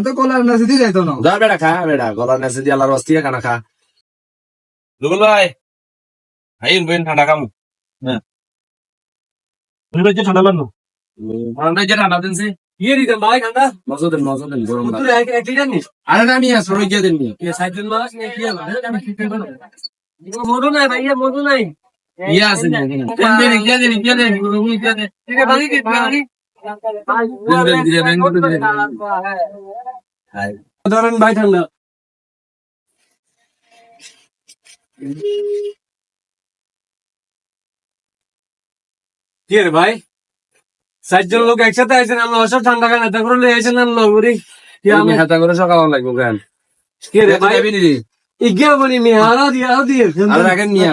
তো কলার নাচে দিয়ে যাইতো না যা বেটা খা বেটা গলার নেছে দিয়ে আল্লাহর ওয়াস্তে খানা খা দুগুল ভাই আইন বেন ঠান্ডা কামু হ্যাঁ তুমি যে ঠান্ডা লানো আমরা যে ঠান্ডা দিনছে ইয়ে দিতাম ভাই ঠান্ডা মজুদেন গরম তুই এক লিটার নি আরে না মিয়া সরই গিয়ে দেন মিয়া এ সাইকেল মাস নে কি হলো আমি ঠিক করব মধু নাই ভাই মধু নাই ইয়া আছে না গিয়ে দেন ঠিক আছে বাড়ি কি বাড়ি ধরেন ভাই ঠান্ডা কি রে ভাই 60 জন লোক একসাথে আইছেন আমরা অসব ঠান্ডা খানা তা করে আইছেন না লগরি কি আমি হাতা করে সকাল লাগবো কেন কি রে ভাই যাবি নি ইগিয়া বলি মি হারা দিয়ে আর রাখেন মিয়া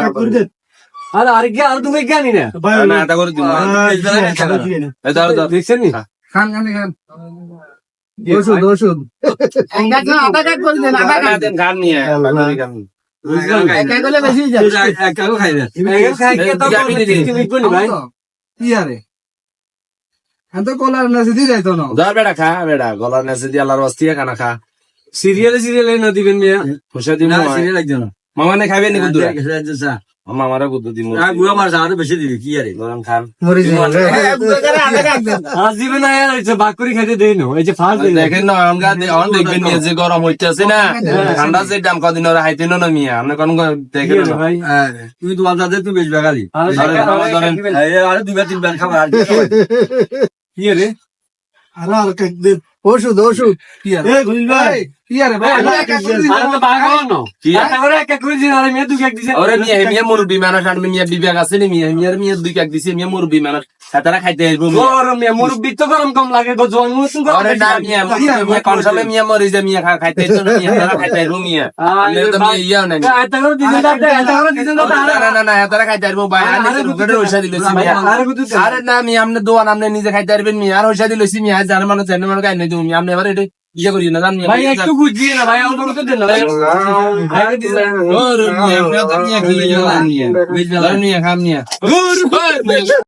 আরে আর কি আর তুমি জ্ঞানী না না হাতা করে দিন এই দাও দেখছেন নি খান ওষুধ ওষুধ দেন খান মিয়া কলার নাচে দিয়ে যাইতো না যা বেটা খা বেটা গলার নেছে দিয়ে আল্লাহর ওয়াস্তে খানা খা সিরিয়ালে না দিবেন মিয়া খুশা দিমু সিরিয়াল একজন মামা নে খাবে নি গুদুরা মামারা গুদু দিমু বেশি দিবি কি আরে গরম খান দিবে না বাকুরি খাইতে দেই না এই যে ফার্স্ট দেখেন না আমরা অন দেখবেন নিয়ে যে গরম হইতেছে না ঠান্ডা যে দাম কদিন ওরা হাইতেন না মিয়া আপনি কোন দেখেন না ভাই তুমি তোমার দাদা তুমি বেশ বেগালি আরে দুইবার তিনবার খাবার আর কি রে আরে আর একদিন ওষুধ কি আরে ভাই কি আরে ভাই আরে তো বাগানো কি একটা করে এক করে দিন আরে মেয়ে দুই এক দিছে ওরে মিয়া মুরব্বি মানুষ আর মিয়া বিবেক আছে নি মিয়া দুই এক দিছে মিয়া মুরব্বি মানুষ তারা খাইতে আসবো গরম মেয়ে মুরব্বি তো গরম কম লাগে গো জোয়ান মুসুন আরে না মিয়া কনসালে মিয়া মরি যে মিয়া খাইতে আসবো মিয়া তারা খাইতে আসবো মিয়া তো মিয়া ইয়া না একটা করে দিন না তারা খাইতে আসবো ভাই আরে গুগড়ে ওইসা দিলছি মিয়া আরে না মিয়া আপনি দোয়ান আপনি নিজে খাইতে পারবেন মিয়া আর ওইসা দিলছি মিয়া জান মানুষ জান মানুষ খাই নাই তুমি আপনি এবারে এটা ইয়া করি না জান ভাই একটু বুঝিয়ে না ভাই অল্প করে দেন না ভাই ওরে মিয়া আপনি তো মিয়া কি ইয়া মিয়া মিয়া খাম মিয়া